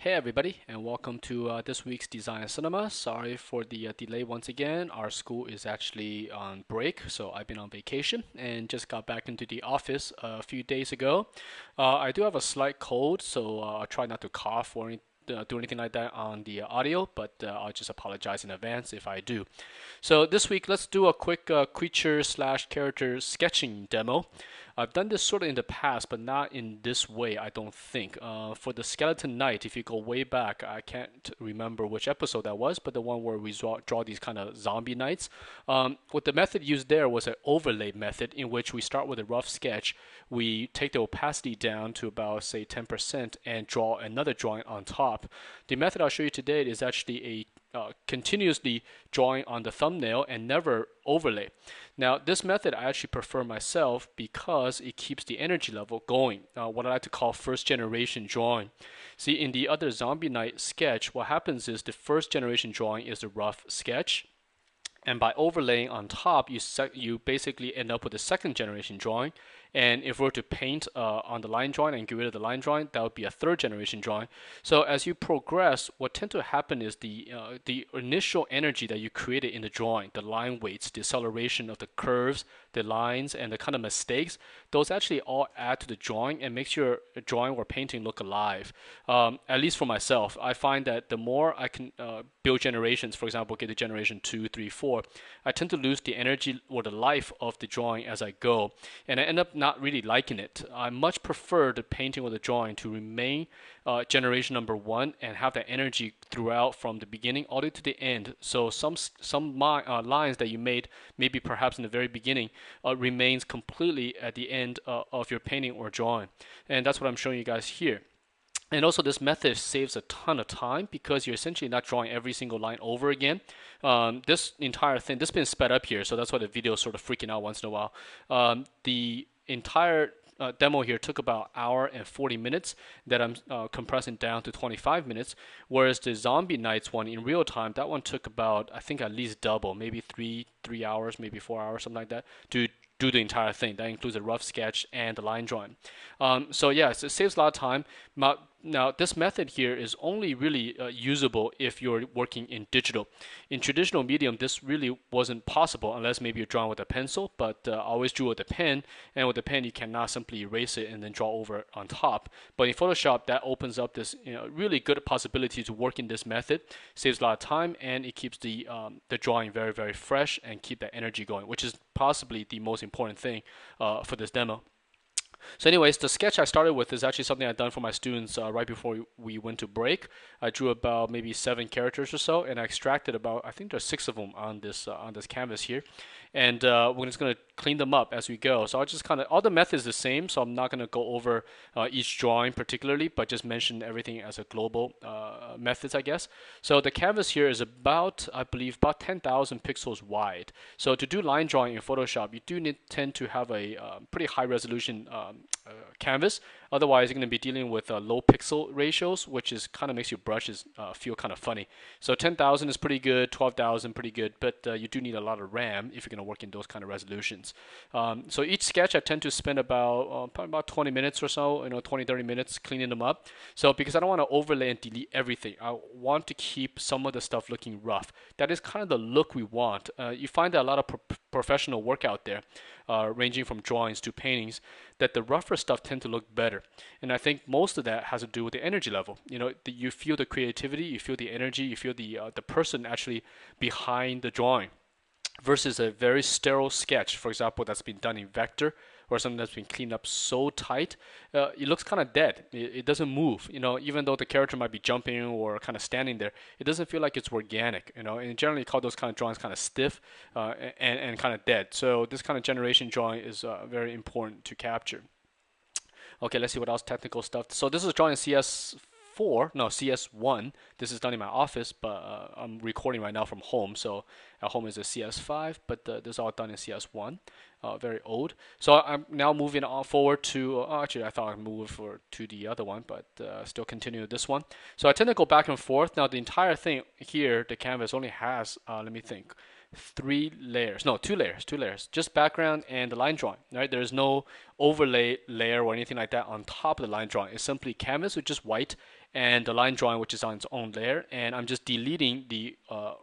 Hey everybody, and welcome to this week's Design Cinema. Sorry for the delay once again. Our school is actually on break, so I've been on vacation and just got back into the office a few days ago. I do have a slight cold, so I'll try not to cough or do anything like that on the audio, but I'll just apologize in advance if I do. So this week, let's do a quick creature slash character sketching demo. I've done this sort of in the past, but not in this way, I don't think. For the Skeleton Knight, if you go way back, I can't remember which episode that was, but the one where we draw these kind of zombie knights. What the method used there was an overlay method in which we start with a rough sketch. We take the opacity down to about, say, 10% and draw another drawing on top. The method I'll show you today is actually a continuously drawing on the thumbnail and never overlay. Now, this method I actually prefer myself because it keeps the energy level going, what I like to call first generation drawing. See, in the other Zombie Knight sketch, what happens is the first generation drawing is the rough sketch. And by overlaying on top, you basically end up with a second generation drawing. And if we're to paint on the line drawing and get rid of the line drawing, that would be a third generation drawing. So as you progress, what tends to happen is the initial energy that you created in the drawing, the line weights, the acceleration of the curves, the lines, and the kind of mistakes, those actually all add to the drawing and makes your drawing or painting look alive. At least for myself, I find that the more I can build generations, for example, get to generation 2, 3, 4, I tend to lose the energy or the life of the drawing as I go, and I end up not really liking it. I much prefer the painting or the drawing to remain generation number 1 and have that energy throughout from the beginning all the way to the end. So some lines that you made maybe perhaps in the very beginning remains completely at the end of your painting or drawing, and that's what I'm showing you guys here. And also, this method saves a ton of time because you're essentially not drawing every single line over again. This entire thing, this has been sped up here, so that's why the video is sort of freaking out once in a while. The entire demo here took about an hour and 40 minutes that I'm compressing down to 25 minutes, whereas the Zombie Knights one in real time, that one took about, I think, at least double, maybe three hours, maybe 4 hours, something like that, to do the entire thing. That includes a rough sketch and the line drawing. So yes, it saves a lot of time. Now, this method here is only really usable if you're working in digital. In traditional medium, this really wasn't possible unless maybe you're drawing with a pencil, but I always drew with a pen, and with a pen you cannot simply erase it and then draw over on top. But in Photoshop, that opens up this really good possibility to work in this method. Saves a lot of time, and it keeps the drawing very, very fresh and keep that energy going, which is possibly the most important thing for this demo. So anyways, the sketch I started with is actually something I've done for my students right before we went to break. I drew about maybe 7 characters or so, and I extracted about, I think there's 6 of them on this canvas here. And we're just going to clean them up as we go. So I'll just kind of, all the methods the same, so I'm not going to go over each drawing particularly, but just mention everything as a global methods, I guess. So the canvas here is about, I believe, about 10,000 pixels wide. So to do line drawing in Photoshop, you do tend to have a pretty high resolution canvas. Otherwise, you're going to be dealing with low pixel ratios, which is kind of makes your brushes feel kind of funny. So 10,000 is pretty good, 12,000 pretty good, but you do need a lot of RAM if you're going to work in those kind of resolutions. So each sketch I tend to spend about probably about 20 minutes or so, 20, 30 minutes cleaning them up. So because I don't want to overlay and delete everything, I want to keep some of the stuff looking rough. That is kind of the look we want. You find that a lot of professional work out there, ranging from drawings to paintings, that the rougher stuff tend to look better. And I think most of that has to do with the energy level. You feel the creativity, you feel the energy, you feel the person actually behind the drawing, versus a very sterile sketch, for example, that's been done in vector or something that's been cleaned up so tight, it looks kind of dead. It doesn't move. Even though the character might be jumping or kind of standing there, it doesn't feel like it's organic. And generally call those kind of drawings kind of stiff and kind of dead. So this kind of generation drawing is very important to capture. Okay, let's see what else technical stuff. So this is drawing in CS1. This is done in my office, but I'm recording right now from home. So at home is a CS5, but this is all done in CS1. Very old. So I'm now moving on forward to, actually I thought I'd move to the other one, but still continue this one. So I tend to go back and forth. Now the entire thing here, the canvas only has, let me think, 2 layers, just background and the line drawing, right? There's no overlay layer or anything like that on top of the line drawing. It's simply canvas with just white and the line drawing, which is on its own layer, and I'm just deleting the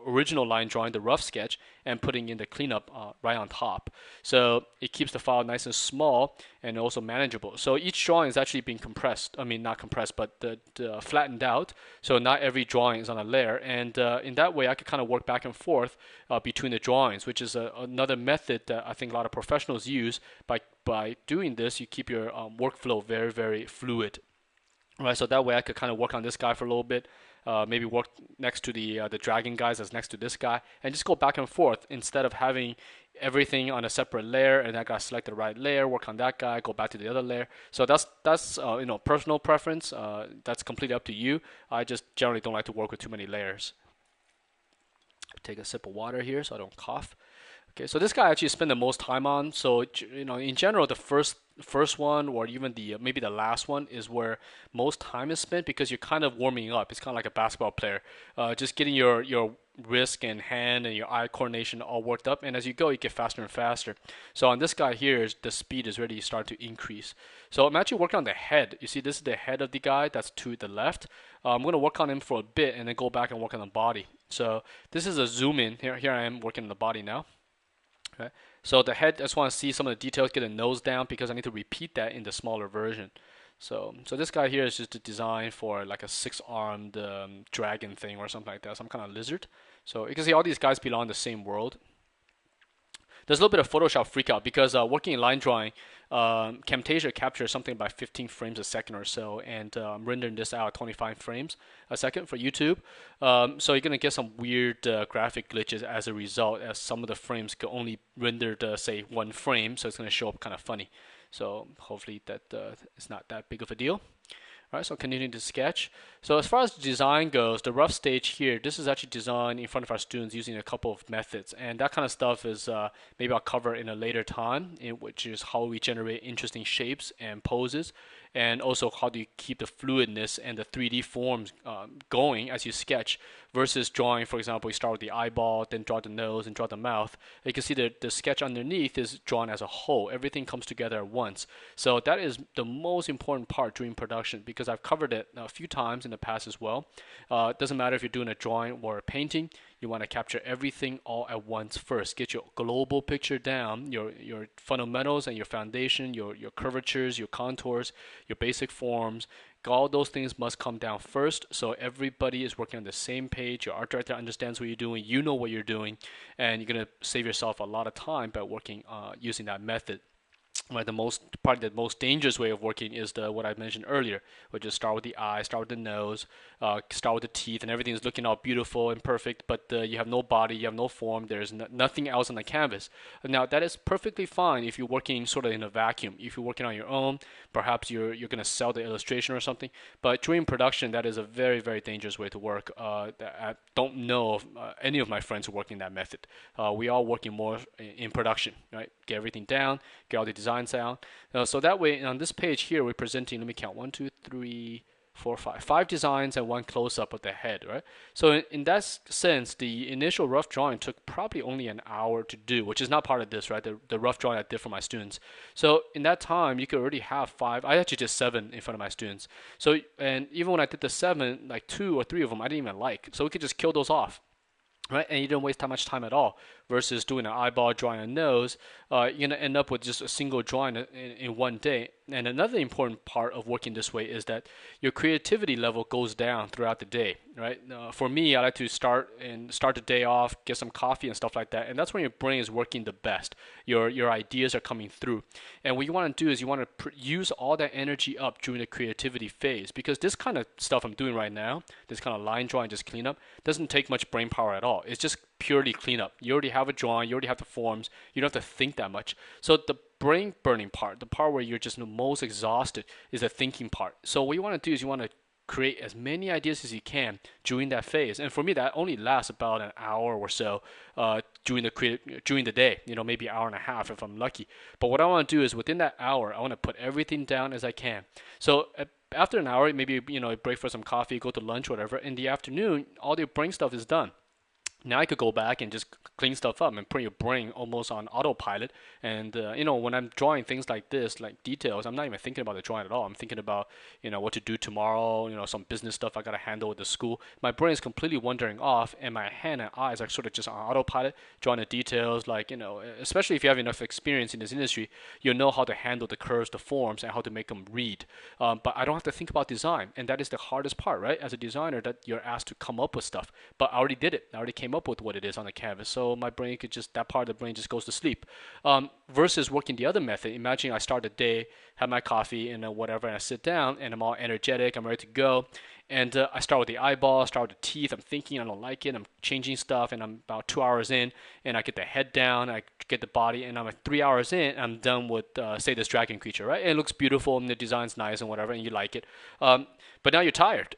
original line drawing, the rough sketch, and putting in the cleanup right on top. So it keeps the file nice and small and also manageable. So each drawing is actually being compressed. I mean, not compressed, but flattened out. So not every drawing is on a layer. And in that way, I could kind of work back and forth between the drawings, which is another method that I think a lot of professionals use. By doing this, you keep your workflow very, very fluid. Right, so that way I could kind of work on this guy for a little bit, maybe work next to the dragon guys that's next to this guy, and just go back and forth instead of having everything on a separate layer and I got to select the right layer, work on that guy, go back to the other layer. So that's personal preference. That's completely up to you. I just generally don't like to work with too many layers. Take a sip of water here so I don't cough. Okay, so this guy actually spend the most time on. So in general, the first one or even the maybe the last one is where most time is spent because you're kind of warming up. It's kind of like a basketball player, just getting your wrist and hand and your eye coordination all worked up. And as you go, you get faster and faster. So on this guy here, the speed is really starting to increase. So I'm actually working on the head. You see, this is the head of the guy that's to the left. I'm going to work on him for a bit and then go back and work on the body. So this is a zoom in. Here I am working on the body now. Okay. So the head, I just want to see some of the details, get the nose down because I need to repeat that in the smaller version. So this guy here is just a design for like a six-armed dragon thing or something like that, some kind of lizard. So you can see all these guys belong in the same world. There's a little bit of Photoshop freak out because working in line drawing, Camtasia captures something about 15 frames a second or so, and I'm rendering this out at 25 frames a second for YouTube. So you're gonna get some weird graphic glitches as a result, as some of the frames can only render say 1 frame, so it's gonna show up kind of funny. So hopefully that is not that big of a deal. All right, so continuing to sketch. So as far as design goes, the rough stage here, this is actually designed in front of our students using a couple of methods. And that kind of stuff is maybe I'll cover in a later time, which is how we generate interesting shapes and poses. And also how do you keep the fluidness and the 3D forms going as you sketch versus drawing, for example, you start with the eyeball, then draw the nose and draw the mouth. You can see that the sketch underneath is drawn as a whole. Everything comes together at once. So that is the most important part during production because I've covered it a few times in the past as well. It doesn't matter if you're doing a drawing or a painting. You want to capture everything all at once first. Get your global picture down, your fundamentals and your foundation, your curvatures, your contours, your basic forms. All those things must come down first so everybody is working on the same page. Your art director understands what you're doing, you know what you're doing, and you're going to save yourself a lot of time by working using that method. Right, the most dangerous way of working is what I mentioned earlier, which is start with the eye, start with the nose, start with the teeth, and everything is looking all beautiful and perfect, but you have no body, you have no form, there's nothing else on the canvas. Now that is perfectly fine if you're working sort of in a vacuum. If you're working on your own, perhaps you're going to sell the illustration or something, but during production, that is a very, very dangerous way to work. I don't know of any of my friends who work in that method. We are working more in production, right? Get everything down, get all the designs out. So that way, on this page here, we're presenting, let me count, 1, 2, 3, 4, 5. 5 designs and 1 close-up of the head, right? So in that sense, the initial rough drawing took probably only an hour to do, which is not part of this, right? The rough drawing I did for my students. So in that time, you could already have 5. I actually did 7 in front of my students. So, and even when I did the 7, like 2 or 3 of them, I didn't even like. So we could just kill those off. Right, and you don't waste that much time at all. Versus doing an eyeball, drawing a nose, you're gonna end up with just a single drawing in one day. And another important part of working this way is that your creativity level goes down throughout the day. Right? For me, I like to start the day off, get some coffee and stuff like that, and that's when your brain is working the best. Your ideas are coming through, and what you want to do is you want to use all that energy up during the creativity phase because this kind of stuff I'm doing right now, this kind of line drawing, just cleanup, doesn't take much brain power at all. It's just purely cleanup. You already have a drawing, you already have the forms, you don't have to think that much. So the brain burning part, the part where you're just the most exhausted, is the thinking part. So what you want to do is you want to create as many ideas as you can during that phase. And for me, that only lasts about an hour or so during the day, maybe an hour and a half if I'm lucky. But what I want to do is within that hour, I want to put everything down as I can. So after an hour, maybe break for some coffee, go to lunch, whatever. In the afternoon, all the brain stuff is done. Now I could go back and just clean stuff up and put your brain almost on autopilot. And when I'm drawing things like this, like details, I'm not even thinking about the drawing at all. I'm thinking about what to do tomorrow. Some business stuff I gotta handle with the school. My brain is completely wandering off, and my hand and eyes are sort of just on autopilot, drawing the details. Like especially if you have enough experience in this industry, you'll know how to handle the curves, the forms, and how to make them read. But I don't have to think about design, and that is the hardest part, right? As a designer, that you're asked to come up with stuff. But I already did it. I already came up with what it is on the canvas. So my brain could just, that part of the brain just goes to sleep. Versus working the other method. Imagine I start the day, have my coffee and whatever, and I sit down and I'm all energetic, I'm ready to go. And I start with the eyeball, start with the teeth. I'm thinking I don't like it. I'm changing stuff, and I'm about 2 hours in, and I get the head down, I get the body, and I'm at 3 hours in. I'm done with say this dragon creature, right? And it looks beautiful, and the design's nice and whatever, and you like it. But now you're tired.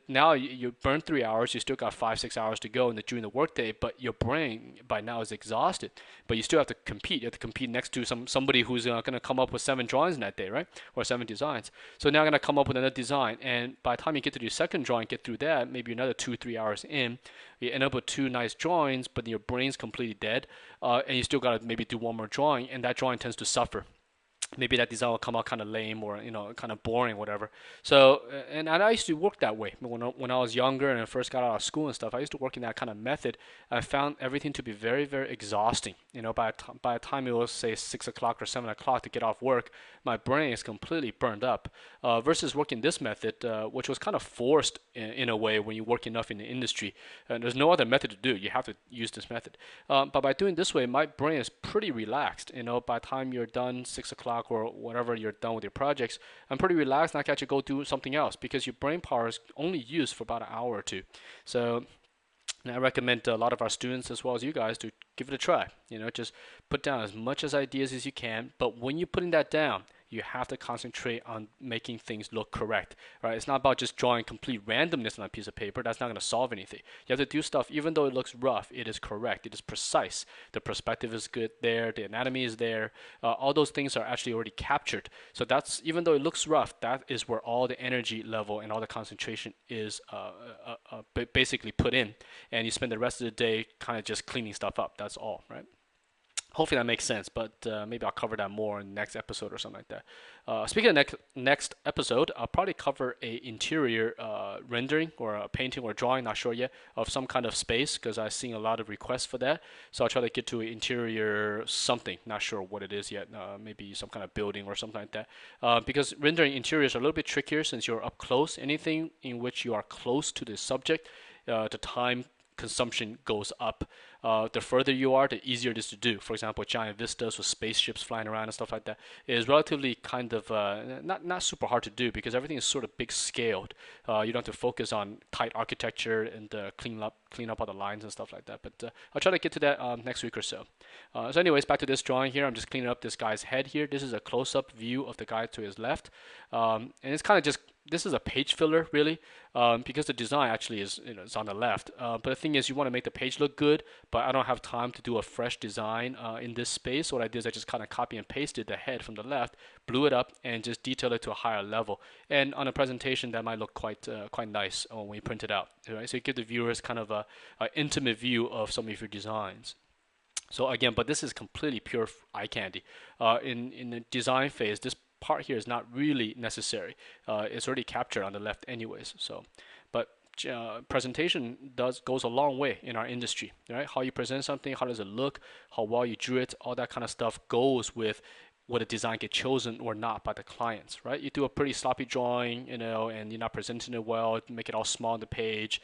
Now you burned 3 hours. You still got 5, 6 hours to go during the workday, but your brain by now is exhausted. But you still have to compete. You have to compete next to somebody who's going to come up with 7 drawings in that day, right? Or 7 designs. So now I'm going to come up with another design, and by the time you get to your second drawing, get through that, maybe another 2, 3 hours in, you end up with 2 nice drawings, but your brain's completely dead, and you still got to maybe do one more drawing, and that drawing tends to suffer. Maybe that design will come out kind of lame or kind of boring, whatever. So and I used to work that way when I was younger and I first got out of school and stuff. I used to work in that kind of method. I found everything to be very, very exhausting. By the time it was say 6 o'clock or 7 o'clock to get off work, my brain is completely burned up. Versus working this method, which was kind of forced in a way when you work enough in the industry. There's no other method to do. You have to use this method. But by doing this way, my brain is pretty relaxed. By the time you're done 6 o'clock or whatever you're done with your projects, I'm pretty relaxed and I can actually go do something else because your brain power is only used for about an hour or two. So I recommend a lot of our students as well as you guys to give it a try. Just put down as much as ideas as you can. But when you're putting that down, you have to concentrate on making things look correct, right? It's not about just drawing complete randomness on a piece of paper. That's not going to solve anything. You have to do stuff, even though it looks rough, it is correct. It is precise. The perspective is good there. The anatomy is there. All those things are actually already captured. So that's, even though it looks rough, that is where all the energy level and all the concentration is basically put in. And you spend the rest of the day kind of just cleaning stuff up. That's all, right? Hopefully that makes sense, but maybe I'll cover that more in the next episode or something like that. Speaking of next episode, I'll probably cover a interior rendering or a painting or drawing, not sure yet, of some kind of space because I've seen a lot of requests for that. So I'll try to get to an interior something, not sure what it is yet, maybe some kind of building or something like that. Because rendering interiors are a little bit trickier since you're up close. Anything in which you are close to the subject, the time consumption goes up. The further you are, the easier it is to do. For example, giant vistas with spaceships flying around and stuff like that is relatively kind of not super hard to do because everything is sort of big scaled. You don't have to focus on tight architecture and clean up all the lines and stuff like that. But I'll try to get to that next week or so. So anyways, back to this drawing here. I'm just cleaning up this guy's head here. This is a close-up view of the guy to his left. And it's kind of just, this is a page filler really, because the design actually is it's on the left. But the thing is, you want to make the page look good, but I don't have time to do a fresh design in this space. So what I did is I just kind of copy and pasted the head from the left, blew it up, and just detailed it to a higher level. And on a presentation, that might look quite nice when you print it out. Right? So you give the viewers kind of a intimate view of some of your designs. So again, but this is completely pure eye candy. In the design phase, this part here is not really necessary. It's already captured on the left anyways. So, but presentation goes a long way in our industry, right? How you present something, how does it look, how well you drew it, all that kind of stuff goes with would a design get chosen or not by the clients, right? You do a pretty sloppy drawing, and you're not presenting it well, make it all small on the page,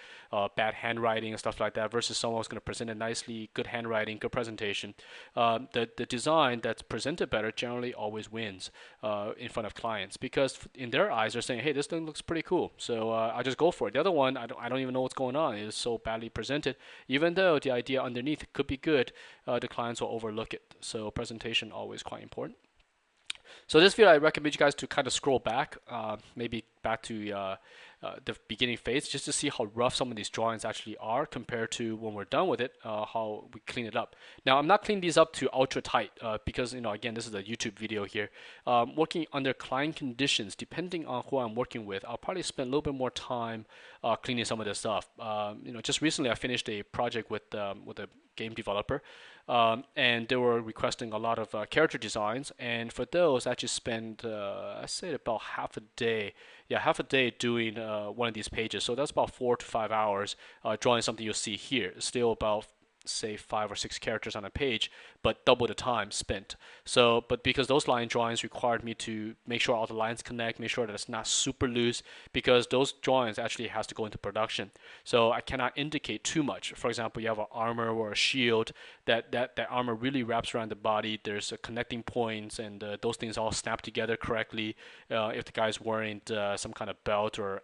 bad handwriting and stuff like that, versus someone who's going to present it nicely, good handwriting, good presentation. The design that's presented better generally always wins in front of clients because in their eyes they're saying, hey, this thing looks pretty cool, so I'll just go for it. The other one, I don't even know what's going on. It is so badly presented. Even though the idea underneath could be good, the clients will overlook it. So presentation always quite important. So this video, I recommend you guys to kind of scroll back, maybe back to the beginning phase, just to see how rough some of these drawings actually are compared to when we're done with it, how we clean it up. Now, I'm not cleaning these up to ultra tight because, again, this is a YouTube video here. Working under client conditions, depending on who I'm working with, I'll probably spend a little bit more time cleaning some of this stuff. Just recently I finished a project with a game developer, and they were requesting a lot of character designs, and for those I just spent I say about half a day doing one of these pages. So that's about 4 to 5 hours drawing something you'll see here. It's still about, say, 5 or 6 characters on a page, but double the time spent. So, but because those line drawings required me to make sure all the lines connect, make sure that it's not super loose, because those drawings actually has to go into production. So I cannot indicate too much. For example, you have an armor or a shield, that armor really wraps around the body. There's connecting points, and those things all snap together correctly. If the guy's wearing some kind of belt or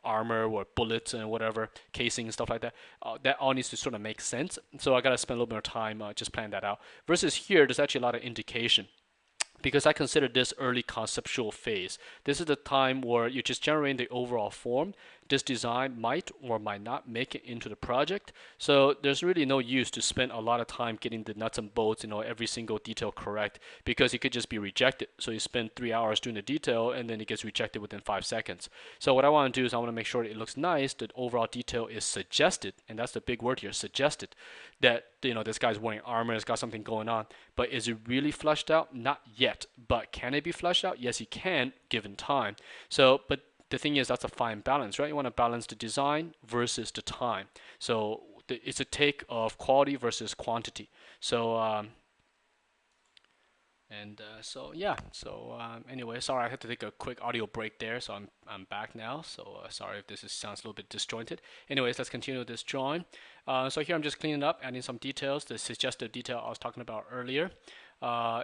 armor or bullets and whatever, casing and stuff like that, that all needs to sort of make sense. So I got to spend a little bit more time just planning that out. Versus here, there's actually a lot of indication, because I consider this early conceptual phase. This is the time where you're just generating the overall form. This design might or might not make it into the project. So there's really no use to spend a lot of time getting the nuts and bolts, every single detail correct, because it could just be rejected. So you spend 3 hours doing the detail and then it gets rejected within 5 seconds. So what I want to do is I want to make sure that it looks nice, that overall detail is suggested, and that's the big word here, suggested, that this guy's wearing armor, it's got something going on. But is it really fleshed out? Not yet. But can it be fleshed out? Yes, it can, given time. So, but the thing is, that's a fine balance, right? You want to balance the design versus the time. So it's a take of quality versus quantity. So anyway, sorry, I had to take a quick audio break there, so I'm back now. So sorry if sounds a little bit disjointed. Anyways, let's continue this drawing. So here I'm just cleaning up, adding some details, the suggestive detail I was talking about earlier.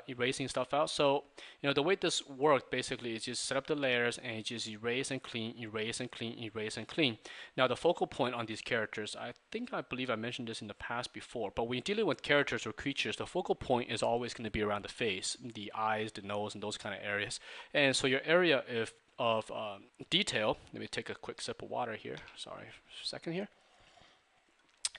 Erasing stuff out. So the way this worked basically is just set up the layers and you just erase and clean, erase and clean, erase and clean. Now the focal point on these characters, I believe I mentioned this in the past before, but when you're dealing with characters or creatures, the focal point is always going to be around the face, the eyes, the nose, and those kind of areas. And so your area of detail, let me take a quick sip of water here, sorry, a second here.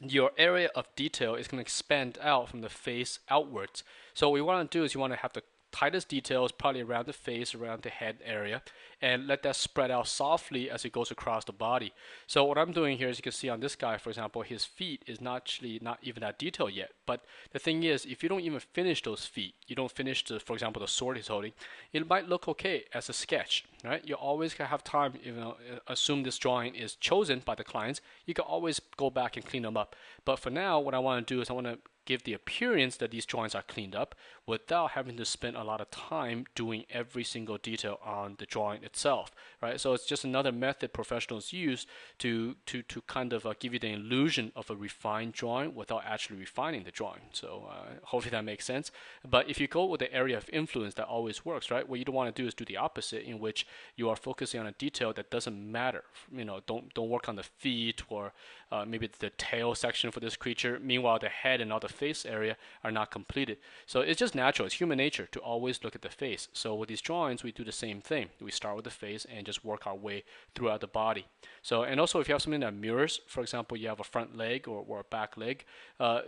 Your area of detail is going to expand out from the face outwards. So what we want to do is you want to have the tightest details probably around the face, around the head area, and let that spread out softly as it goes across the body. So what I'm doing here, as you can see on this guy, for example, his feet is not even that detailed yet. But the thing is, if you don't even finish those feet, you don't finish for example, the sword he's holding, it might look okay as a sketch, right? You always can have time, assume this drawing is chosen by the clients, you can always go back and clean them up. But for now, what I want to do is I want to give the appearance that these drawings are cleaned up without having to spend a lot of time doing every single detail on the drawing itself, right? So it's just another method professionals use to kind of give you the illusion of a refined drawing without actually refining the drawing. So hopefully that makes sense. But if you go with the area of influence, that always works, right? What you don't want to do is do the opposite, in which you are focusing on a detail that doesn't matter. Don't work on the feet or maybe the tail section for this creature. Meanwhile, the head and all the face area are not completed. So it's just natural. It's human nature to always look at the face. So with these drawings, we do the same thing. We start with the face and just work our way throughout the body. So, and also if you have something that mirrors, for example, you have a front leg or a back leg,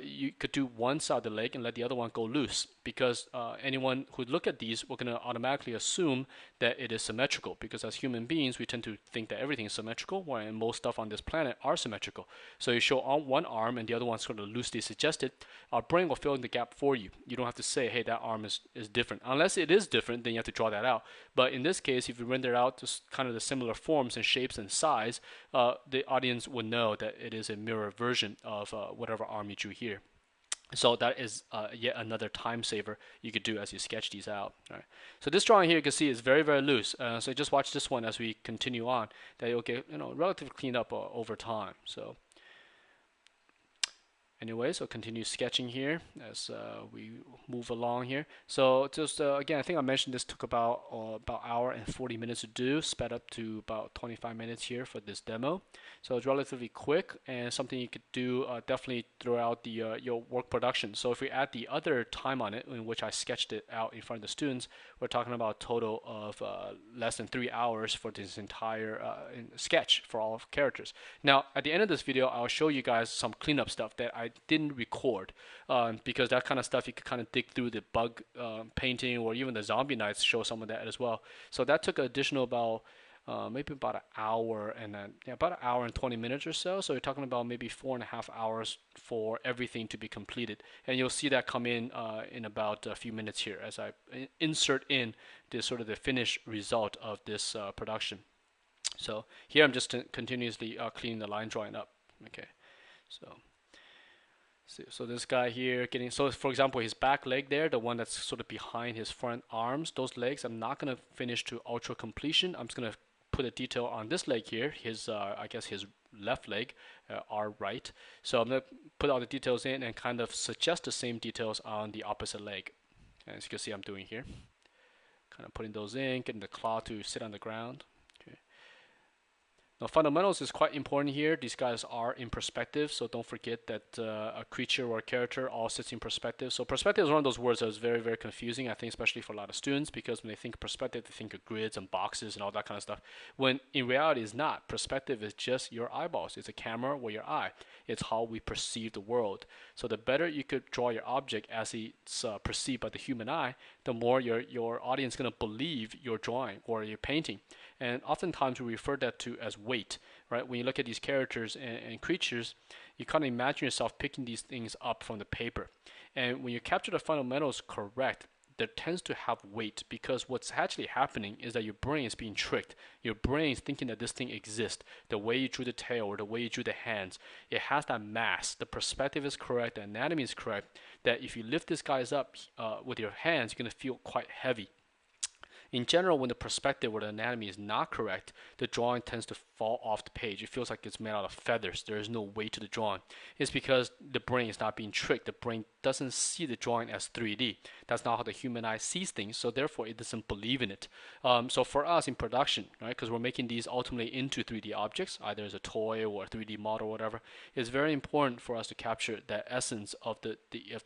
you could do one side of the leg and let the other one go loose, because anyone who look at these, we're going to automatically assume that it is symmetrical, because as human beings, we tend to think that everything is symmetrical, while most stuff on this planet are symmetrical. So you show on one arm and the other one's sort of loosely suggested, our brain will fill in the gap for you. You don't have to say, hey, that arm is different. Unless it is different, then you have to draw that out. But in this case, if you render out just kind of the similar forms and shapes and size, the audience would know that it is a mirror version of whatever arm you drew here. So that is yet another time saver you could do as you sketch these out. Right. So this drawing here, you can see, is very, very loose. So just watch this one as we continue on. That you'll get relatively cleaned up over time. So Anyway, so continue sketching here as we move along here. So just again, I think I mentioned this took about hour and 40 minutes to do, sped up to about 25 minutes here for this demo. So it's relatively quick and something you could do definitely throughout the your work production. So if we add the other time on it, in which I sketched it out in front of the students, we're talking about a total of less than 3 hours for this entire sketch for all characters. Now, at the end of this video, I'll show you guys some cleanup stuff that I didn't record because that kind of stuff you could kind of dig through the bug painting or even the zombie nights show some of that as well. So that took an additional about maybe about an hour and then about an hour and 20 minutes or so. So you're talking about maybe 4.5 hours for everything to be completed, and you'll see that come in about a few minutes here as I insert in this sort of the finished result of this production. So here I'm just continuously cleaning the line drawing up. Okay, so this guy here getting, so for example, his back leg there, the one that's sort of behind his front arms, those legs, I'm not going to finish to ultra completion. I'm just going to put a detail on this leg here, his I guess his left leg, our right. So I'm going to put all the details in and kind of suggest the same details on the opposite leg. And as you can see, I'm doing here, kind of putting those in, getting the claw to sit on the ground. Now, fundamentals is quite important here. These guys are in perspective, so don't forget that a creature or a character all sits in perspective. So perspective is one of those words that is very, very confusing, I think, especially for a lot of students, because when they think perspective, they think of grids and boxes and all that kind of stuff, when in reality it's not. Perspective is just your eyeballs. It's a camera or your eye. It's how we perceive the world. So the better you could draw your object as it's perceived by the human eye, the more your audience is going to believe your drawing or your painting. And oftentimes we refer that to as weight, right? When you look at these characters and creatures, you kind of imagine yourself picking these things up from the paper. And when you capture the fundamentals correct, there tends to have weight, because what's actually happening is that your brain is being tricked. Your brain is thinking that this thing exists. The way you drew the tail or the way you drew the hands, it has that mass. The perspective is correct, the anatomy is correct, that if you lift these guys up with your hands, you're going to feel quite heavy. In general, when the perspective or the anatomy is not correct, the drawing tends to fall off the page. It feels like it's made out of feathers. There is no weight to the drawing. It's because the brain is not being tricked. The brain doesn't see the drawing as 3D. That's not how the human eye sees things, so therefore it doesn't believe in it. So for us in production, right, because we're making these ultimately into 3D objects, either as a toy or a 3D model or whatever, it's very important for us to capture the essence of the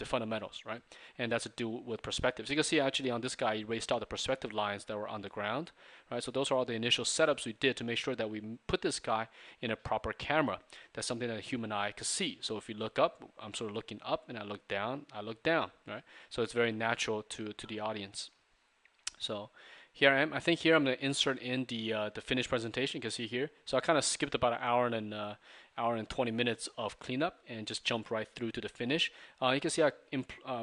fundamentals, right? And that's to do with perspective. So you can see actually on this guy, he erased out the perspective lines that were on the ground, right? So those are all the initial setups we did to make sure that we put this guy in a proper camera. That's something that a human eye could see. So if you look up, I'm sort of looking up, and I look down, right? So it's very natural to the audience. So here I am. I think here I'm going to insert in the finished presentation. You can see here. So I kind of skipped about an hour and 20 minutes of cleanup and just jumped right through to the finish. You can see I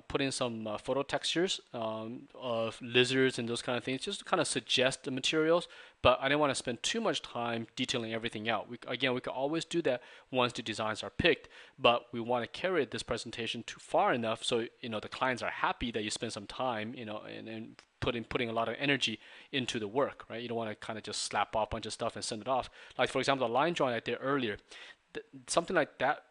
put in some photo textures of lizards and those kind of things, just to kind of suggest the materials, but I didn't want to spend too much time detailing everything out. We could always do that once the designs are picked, but we want to carry this presentation too far enough so the clients are happy that you spend some time, and putting a lot of energy into the work, right? You don't want to kind of just slap off a bunch of stuff and send it off. Like for example, the line drawing I did earlier, something like that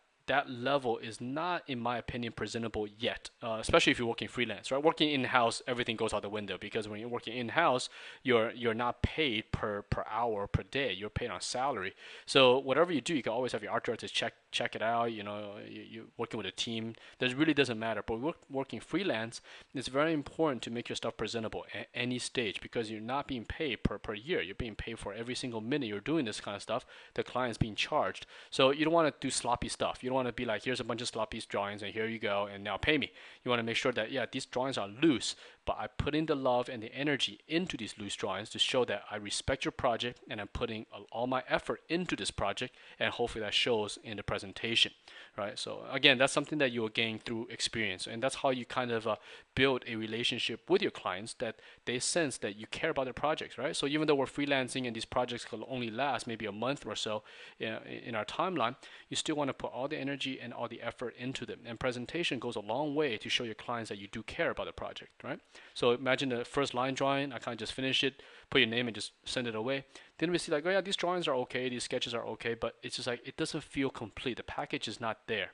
level is not, in my opinion, presentable yet, especially if you're working freelance, right? Working in-house, everything goes out the window, because when you're working in-house, you're not paid per hour, per day. You're paid on salary. So whatever you do, you can always have your art director check it out. You're working with a team. That really doesn't matter. But working freelance, it's very important to make your stuff presentable at any stage, because you're not being paid per year. You're being paid for every single minute you're doing this kind of stuff. The client's being charged. So you don't want to do sloppy stuff. You don't want to be like, here's a bunch of sloppy drawings and here you go and now pay me. You want to make sure that, yeah, these drawings are loose, but I put in the love and the energy into these loose drawings to show that I respect your project and I'm putting all my effort into this project, and hopefully that shows in the presentation, right? So again, that's something that you will gain through experience, and that's how you kind of build a relationship with your clients, that they sense that you care about their projects, right? So even though we're freelancing and these projects will only last maybe a month or so in our timeline, you still want to put all the energy and all the effort into them. And presentation goes a long way to show your clients that you do care about the project, right? So imagine the first line drawing, I kind of just finish it, put your name and just send it away. Then we see like, oh yeah, these drawings are okay, these sketches are okay, but it's just like, it doesn't feel complete. The package is not there.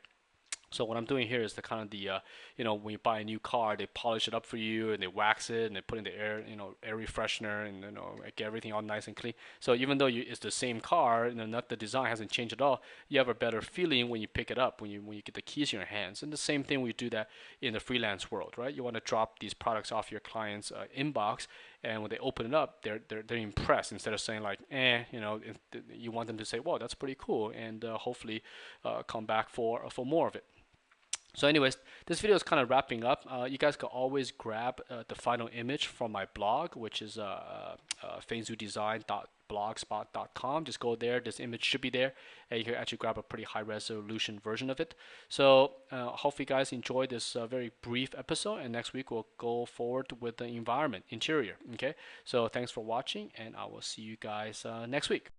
So what I'm doing here is the kind of the when you buy a new car, they polish it up for you and they wax it and they put in the air air refreshener and get everything all nice and clean. So even though it's the same car, not the design hasn't changed at all, you have a better feeling when you pick it up when you get the keys in your hands. And the same thing we do that in the freelance world, right? You want to drop these products off your client's inbox, and when they open it up, they're impressed instead of saying like, you want them to say, "Wow, that's pretty cool," and hopefully come back for more of it. So anyways, this video is kind of wrapping up. You guys can always grab the final image from my blog, which is fengzuidesign.blogspot.com. Just go there. This image should be there, and you can actually grab a pretty high resolution version of it. So hopefully you guys enjoy this very brief episode, and next week we'll go forward with the environment, interior. Okay, so thanks for watching, and I will see you guys next week.